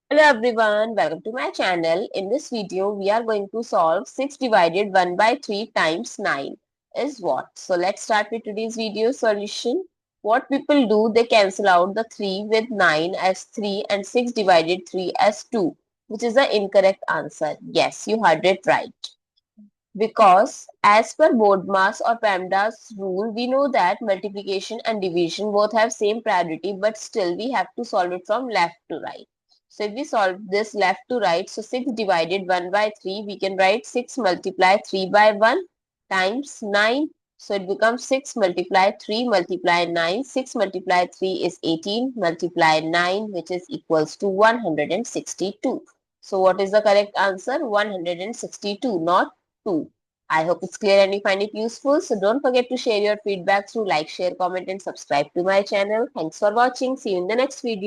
Hello everyone, welcome to my channel. In this video, we are going to solve 6 divided 1 by 3 times 9 is what? So let's start with today's video solution. What people do, they cancel out the 3 with 9 as 3 and 6 divided 3 as 2, which is the incorrect answer. Yes, you heard it right. Because as per Bodmas or PEMDAS rule, we know that multiplication and division both have same priority, but still we have to solve it from left to right. So if we solve this left to right, so 6 divided 1 by 3, we can write 6 multiply 3 by 1 times 9. So it becomes 6 multiply 3 multiply 9. 6 multiply 3 is 18 multiply 9, which is equals to 162. So what is the correct answer? 162, not 2. I hope it's clear and you find it useful. So don't forget to share your feedback through like, share, comment and subscribe to my channel. Thanks for watching. See you in the next video.